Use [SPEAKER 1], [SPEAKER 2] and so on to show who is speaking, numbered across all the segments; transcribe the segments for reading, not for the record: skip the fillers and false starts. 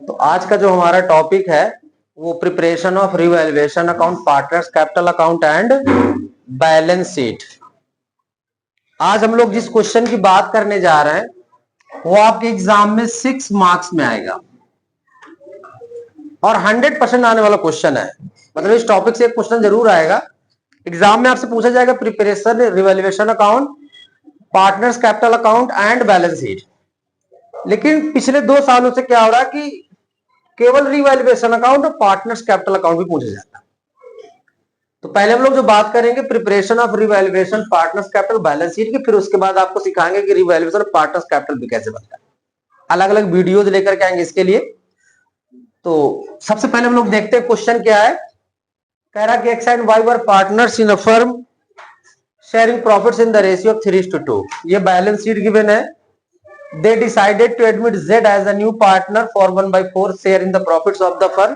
[SPEAKER 1] तो आज का जो हमारा टॉपिक है वो preparation of revaluation account, partners capital account and balance sheet. आज हम लोग जिस क्वेश्चन की बात करने जा रहे हैं वो आपके एग्जाम में 6 मार्क्स में आएगा और 100% आने वाला क्वेश्चन है। मतलब इस टॉपिक से एक क्वेश्चन जरूर आएगा एग्जाम में, आपसे पूछा जाएगा preparation revaluation account, partners capital account and balance sheet. लेकिन पिछले 2 सालों से क्या हो रहा है कि केवल रिवैल्यूएशन अकाउंट और पार्टनर्स कैपिटल अकाउंट भी पूछा जाता है। तो पहले हम लोग जो बात करेंगे preparation of revaluation, partners capital, balance sheet की, फिर उसके बाद आपको सिखाएंगे कि रिवैल्यूएशन और पार्टनर्स कैपिटल भी कैसे बनता है। अलग अलग वीडियोज लेकर के आएंगे इसके लिए। तो सबसे पहले हम लोग देखते हैं क्वेश्चन क्या है। कह रहा कि x and why were partners in a firm sharing profits in the ratio of 3:2। ये बैलेंस शीट गिवन है। They decided to admit Z as a new partner for 1/4 share in the profits of the firm.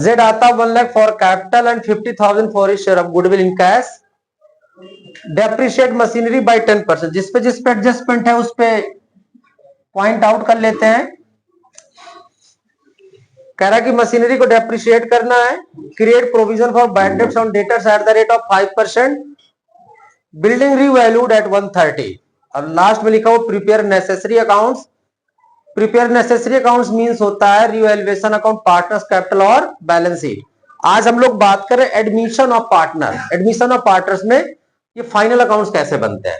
[SPEAKER 1] Z आता 1 lakh for capital and 50,000 for his share of goodwill in cash. Depreciate machinery by 10%। जिस पे adjustment है उस पे point out कर लेते हैं। कह रहा कि मशीनरी को डेप्रिशिएट करना है। Create provision for bad debts on debtors at the rate of 5%। Building revalued at 130। और लास्ट में लिखा हो prepare necessary accounts. Prepare necessary accounts means होता है रिवैल्यूएशन अकाउंट, पार्टनर्स कैपिटल और बैलेंस शीट। आज हम लोग बात करें admission of partner. Admission of partners में ये फाइनल अकाउंट्स कैसे बनते हैं,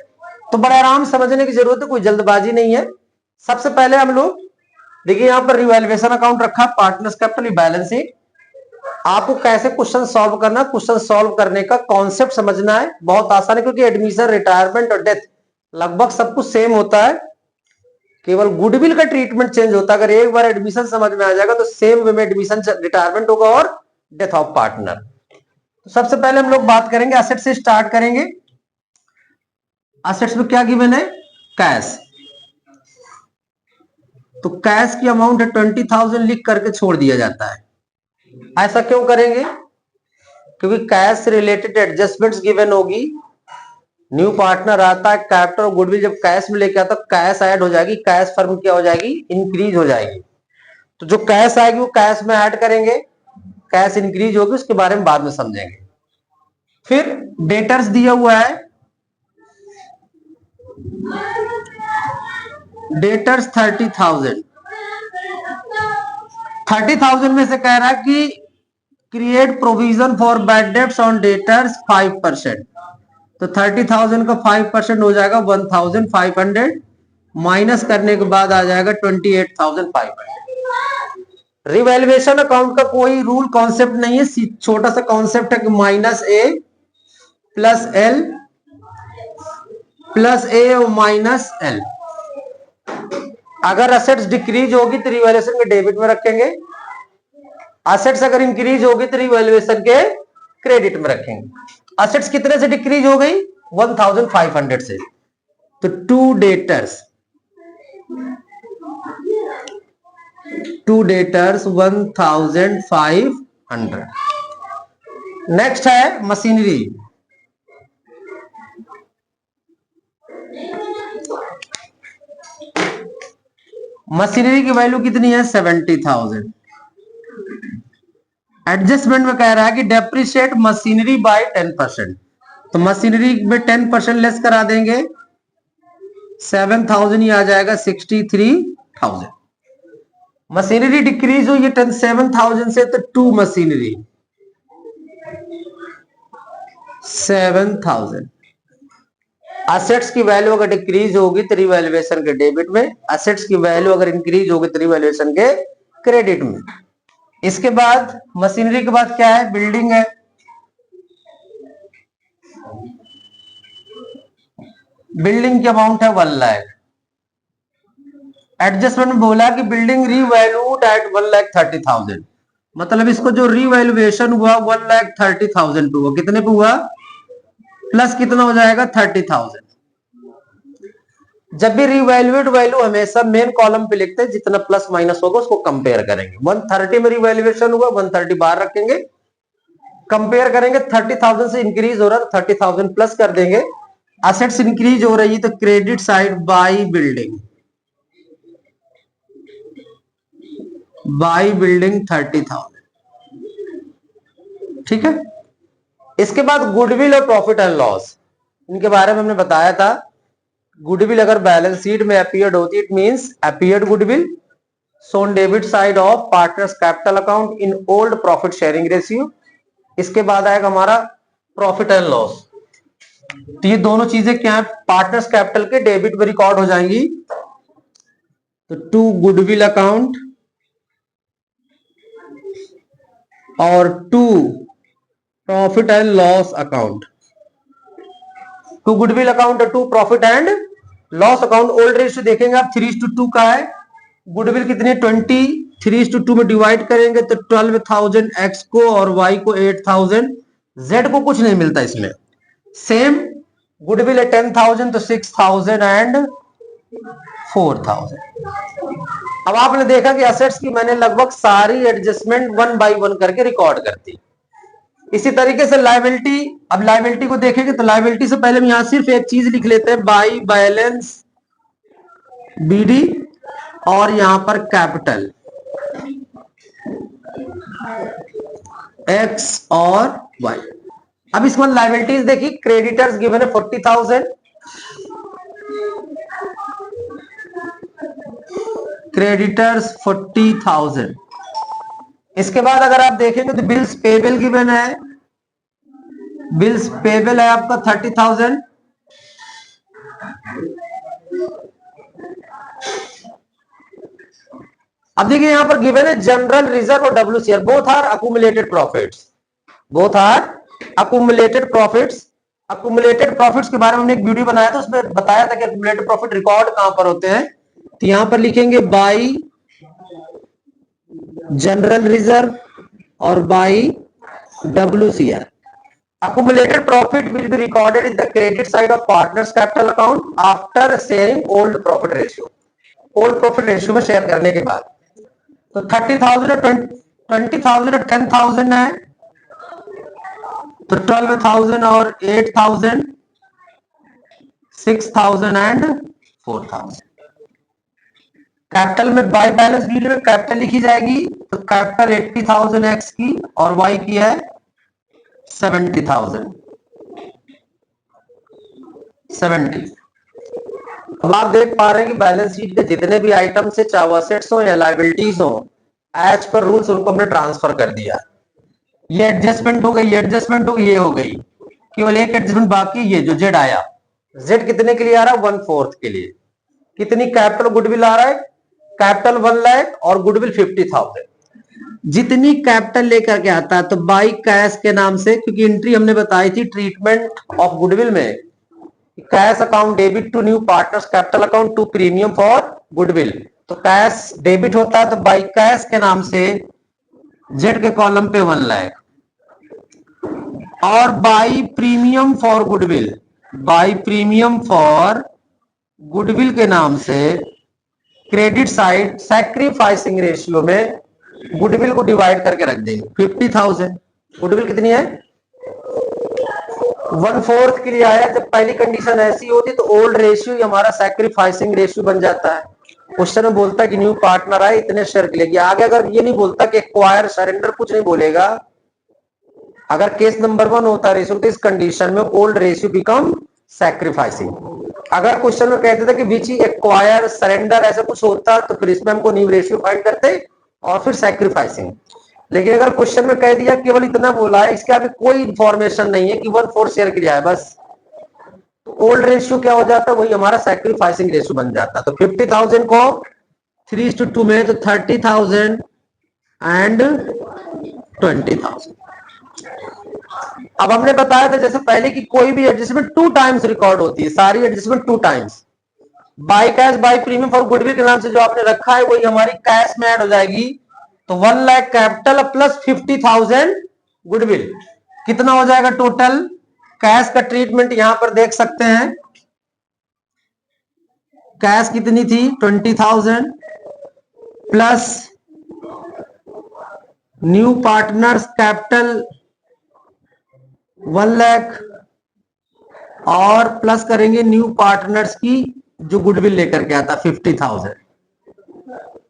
[SPEAKER 1] तो बड़े आराम समझने की जरूरत है, कोई जल्दबाजी नहीं है। सबसे पहले हम लोग देखिए यहाँ पर रिवैल्यूएशन अकाउंट रखा, पार्टनर्स कैपिटल, बैलेंस शीट। आपको कैसे क्वेश्चन सॉल्व करना, क्वेश्चन सॉल्व करने का कॉन्सेप्ट समझना है। बहुत आसान है क्योंकि एडमिशन, रिटायरमेंट और डेथ लगभग सब कुछ सेम होता है, केवल गुडविल का ट्रीटमेंट चेंज होता है। अगर एक बार एडमिशन समझ में आ जाएगा तो सेम वे में एडमिशन, रिटायरमेंट होगा और डेथ ऑफ पार्टनर। तो सबसे पहले हम लोग बात करेंगे एसेट से स्टार्ट करेंगे। एसेट्स में क्या गिवन है? कैश। तो कैश की अमाउंट है 20,000, लिख करके छोड़ दिया जाता है। ऐसा क्यों करेंगे? क्योंकि कैश से रिलेटेड एडजस्टमेंट्स गिवन होगी। न्यू पार्टनर आता है, कैपिटल और गुडविल जब कैश में लेके आता है कैश ऐड हो जाएगी, कैश फर्म क्या हो जाएगी? इंक्रीज हो जाएगी। तो जो कैश आएगी वो कैश में ऐड करेंगे, कैश इंक्रीज होगी, उसके बारे में बाद में समझेंगे। फिर डेटर्स दिया हुआ है, डेटर्स 30,000। 30,000 में से कह रहा है कि create provision for bad debts on debtors 5%। तो 30,000 का 5% हो जाएगा 1,500, माइनस करने के बाद आ जाएगा 28,500। रिवैल्यूएशन अकाउंट का कोई रूल कॉन्सेप्ट नहीं है, छोटा सा कॉन्सेप्ट है कि -A plus L plus A और -L। अगर असेट्स डिक्रीज होगी तो रिवैल्यूएशन के डेबिट में रखेंगे, असेट्स अगर इंक्रीज होगी तो रिवैल्यूएशन के क्रेडिट में रखेंगे। असेट्स कितने से डिक्रीज हो गई? 1,500 से। तो 2 डेटर्स 1,500। नेक्स्ट है मशीनरी। मशीनरी की वैल्यू कितनी है? 70,000। एडजस्टमेंट में कह रहा है कि डेप्रिशिएट मशीनरी बाय 10%। तो मशीनरी में 10% लेस करा देंगे, 7,000 ही आ जाएगा 63,000। मशीनरी डिक्रीज हुई है 7,000 से, तो 2 मशीनरी 7,000। असेट्स की वैल्यू अगर डिक्रीज होगी तो रिवैल्यूएशन के डेबिट में, असेट्स की वैल्यू अगर इंक्रीज होगी तो रिवैल्यूएशन के क्रेडिट में। इसके बाद मशीनरी के बाद क्या है? बिल्डिंग है। बिल्डिंग की अमाउंट है 1 लाख। एडजस्टमेंट में बोला कि बिल्डिंग रीवैल्यूड एट 1,30,000। मतलब इसको जो रीवैल्यूएशन हुआ 1,30,000 पे हुआ। कितने पे हुआ? प्लस कितना हो जाएगा? 30,000। जब भी रिवैल्यूएट वैल्यू हमेशा मेन कॉलम पे लिखते हैं, जितना प्लस माइनस होगा उसको कंपेयर करेंगे। 130 में रिवैल्यूएशन हुआ, 130 बाहर रखेंगे, कंपेयर करेंगे। 30,000 से इंक्रीज हो रहा है तो 30,000 प्लस कर देंगे, एसेट्स इंक्रीज हो रही है तो क्रेडिट साइड बाई बिल्डिंग 30,000। ठीक है। इसके बाद गुडविल और प्रॉफिट एंड लॉस, इनके बारे में हमने बताया था। गुडविल अगर बैलेंस शीट में अपीयर्ड होती it means appeared goodwill shown debit side of partners capital account in old profit sharing ratio. इसके बाद आएगा हमारा प्रॉफिट एंड लॉस। तो ये दोनों चीजें क्या है, पार्टनर्स कैपिटल के डेबिट में रिकॉर्ड हो जाएंगी। तो टू गुडविल अकाउंट और to profit and loss account. To goodwill account और to profit and loss account. Old ratio देखेंगे आप 3:2 का है। गुडविल कितनी 20, 3:2 में डिवाइड करेंगे तो 12,000 एक्स को और वाई को 8,000, जेड को कुछ नहीं मिलता इसमें। सेम गुडविल है 10,000 तो 6,000 एंड 4,000। अब आपने देखा कि असेट्स की मैंने लगभग सारी एडजस्टमेंट 1 बाय 1 करके रिकॉर्ड करती। इसी तरीके से लायबिलिटी, अब लायबिलिटी को देखेंगे तो लायबिलिटी से पहले हम यहां सिर्फ एक चीज लिख लेते हैं, बाई बैलेंस बीडी और यहां पर कैपिटल एक्स और वाई। अब इसमें लायबिलिटीज देखिए, क्रेडिटर्स गिवन है 40,000, क्रेडिटर्स 40,000। इसके बाद अगर आप देखेंगे तो बिल्स पेबल गिवन है, बिल्स पेबल है आपका 30,000। अब देखिए यहां पर गिवन है जनरल रिजर्व और WCR, both are accumulated profits, both are accumulated profits. Accumulated profits के बारे में हमने एक वीडियो बनाया था, उसमें बताया था कि अकुमुलेटेड प्रॉफिट रिकॉर्ड कहां पर होते हैं। तो यहां पर लिखेंगे बाई जनरल रिजर्व और by WCR। accumulated profit will be recorded in the credit side of partners capital account after sharing old profit ratio, old profit ratio में शेयर करने के बाद। तो 30,000 और 20,000 और 10,000 है तो 12,000 और 8,000, 6,000 एंड 4,000। कैपिटल में बाय बैलेंस शीट में कैपिटल लिखी जाएगी, तो कैपिटल 80,000 एक्स की और वाई की है 70,000 70। अब आप देख पा रहे हैं कि बैलेंस शीट के जितने भी आइटम्स है, चाहे असेट्स हो या लायबिलिटीज हो, एज पर रूल्स उनको हमने ट्रांसफर कर दिया। ये एडजस्टमेंट हो गई, ये एडजस्टमेंट हो गई, ये हो गई, केवल एक एडजस्टमेंट बाकी, ये जो जेड आया। जेड कितने के लिए आ रहा है? 1/4 के लिए। कितनी कैपिटल गुडविल आ रहा है? कैपिटल 1 लाख और गुडविल 50,000। जितनी कैपिटल लेकर के आता है तो बाई कैश के नाम से, क्योंकि एंट्री हमने बताई थी ट्रीटमेंट ऑफ गुडविल में, cash account debit to new partners capital account to premium for goodwill. तो कैश डेबिट होता है तो बाई कैश के नाम से जेड के कॉलम पे 1 लाख, और by premium for goodwill, by premium for goodwill के नाम से क्रेडिट साइड सैक्रिफाइसिंग रेशियो में गुडविल को डिवाइड करके रख देंगे 50,000। गुडविल कितनी है? 1/4 के लिए आया। जब पहली कंडीशन ऐसी होती तो ओल्ड रेशियो हमारा सैक्रिफाइसिंग रेशियो बन जाता है। क्वेश्चन में बोलता है कि न्यू पार्टनर आए इतने शेयर के लिए, आगे अगर ये नहीं बोलता कि एक्वायर सरेंडर, कुछ नहीं बोलेगा। अगर केस नंबर 1 होता रेशियो तो इस कंडीशन में ओल्ड रेशियो बिकम सैक्रिफाइसिंग। अगर क्वेश्चन में कहते थे कि विच एक्वायर सरेंडर ऐसा कुछ होता तो फिर इसमें हमको न्यू रेशियो फाइंड करते और फिर सैक्रिफाइसिंग। लेकिन अगर क्वेश्चन में कह दिया केवल इतना बोला है, इसके आगे कोई इंफॉर्मेशन नहीं है कि 1/4 शेयर के लिए है बस, तो ओल्ड रेशियो क्या हो जाता है? वही हमारा सैक्रिफाइसिंग रेशियो बन जाता। तो 50,000 को 3:2 में तो 30,000 एंड 20,000। अब हमने बताया था जैसे पहले कि कोई भी एडजस्टमेंट 2 टाइम्स रिकॉर्ड होती है, सारी adjustment 2 times. By cash by premium for goodwill के नाम से जो आपने रखा है वही हमारी कैश में ऐड हो जाएगी। तो 1 लाख कैपिटल प्लस 50,000 गुडविल, कितना हो जाएगा टोटल? कैश का ट्रीटमेंट यहां पर देख सकते हैं, कैश कितनी थी? 20,000 plus new partners capital 1 lakh और प्लस करेंगे न्यू पार्टनर्स की जो गुडविल लेकर के आता 50,000।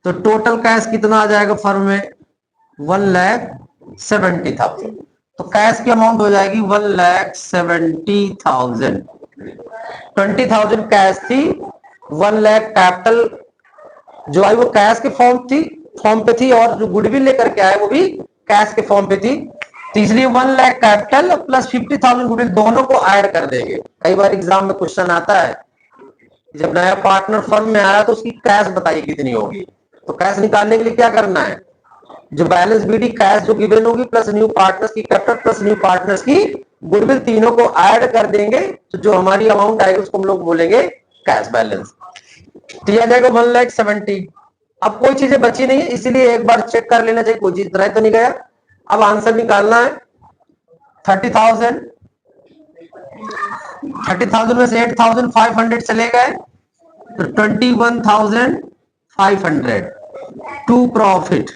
[SPEAKER 1] तो टोटल कैश कितना आ जाएगा फर्म में 1,70,000। तो कैश की अमाउंट हो जाएगी 1,70,000। 20,000 कैश थी, 1,00,000 कैपिटल जो आई वो कैश के फॉर्म पे थी और जो गुडविल लेकर के आए वो भी कैश के फॉर्म पे थी। तो इसलिए 1,00,000 कैपिटल प्लस 50,000 गुडविल दोनों को ऐड कर देंगे। कई बार एग्जाम में क्वेश्चन आता है जब नया पार्टनर फर्म में आया तो उसकी कैश बताइए कितनी होगी। तो कैश निकालने के लिए क्या करना है, जो बैलेंस बीडी कैश जो गिवन होगी प्लस न्यू पार्टनर्स की कैपिटल प्लस न्यू पार्टनर्स की गुडविल तीनों को ऐड कर देंगे। तो जो हमारी अमाउंट आएगी उसको हम लोग बोलेंगे कैश बैलेंस। दिया जाएगा 1,70,000। अब कोई चीजें बची नहीं है इसीलिए एक बार चेक कर लेना चाहिए कोई चीज रह तो नहीं गया। अब आंसर निकालना है 30,000। 30,000 में से 8,500 चले गए तो 21,500 टू प्रॉफिट।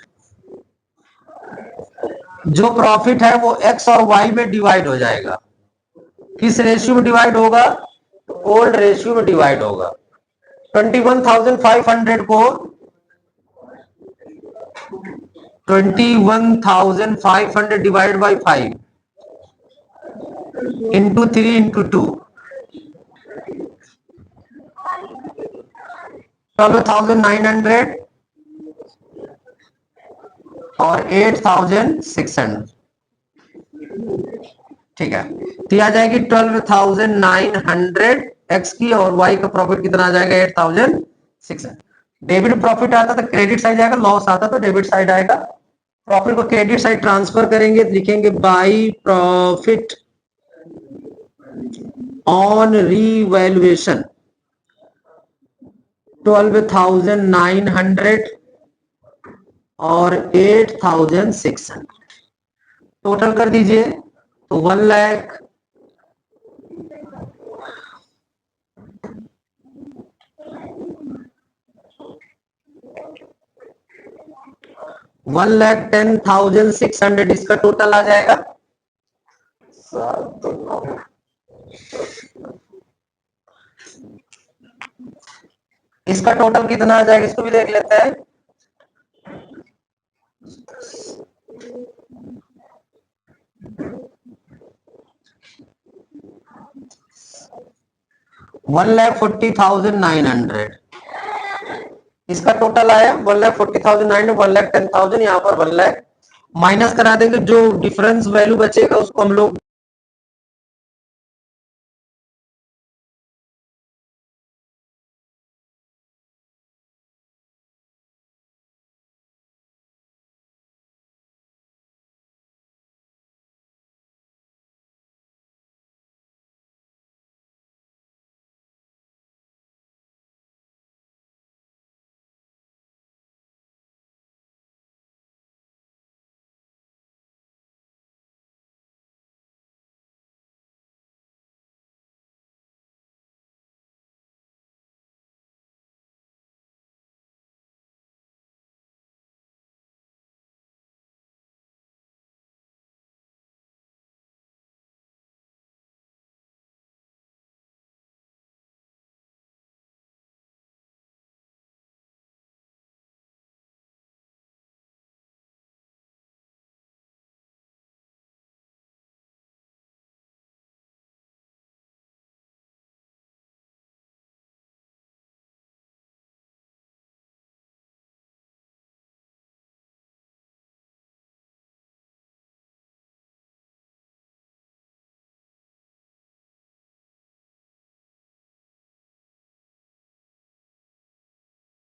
[SPEAKER 1] जो प्रॉफिट है वो एक्स और वाई में डिवाइड हो जाएगा। किस रेशियो में डिवाइड होगा, ओल्ड रेशियो में डिवाइड होगा। 21,500 को 21,500 डिवाइड बाई 5 इंटू 3 इंटू 2 12,900 और 8,600। ठीक है, तो आ जाएगी 12,900 एक्स की और वाई का प्रॉफिट कितना आ जाएगा 8,600। डेबिट प्रॉफिट आता तो क्रेडिट साइड आएगा, लॉस आता तो डेबिट साइड आएगा। प्रॉफिट को क्रेडिट साइड ट्रांसफर करेंगे, लिखेंगे बाई प्रॉफिट ऑन रीवैल्यूएशन 12,900 और 8,600 टोटल कर दीजिए तो 1,00,000 1,10,600 इसका टोटल आ जाएगा। इसका टोटल कितना आ जाएगा इसको भी देख लेते हैं। $1,40,900 इसका टोटल आया। 1,40,900 1,10,000 यहाँ पर 1,00,000 माइनस करा देंगे। जो डिफरेंस वैल्यू बचेगा उसको हम लोग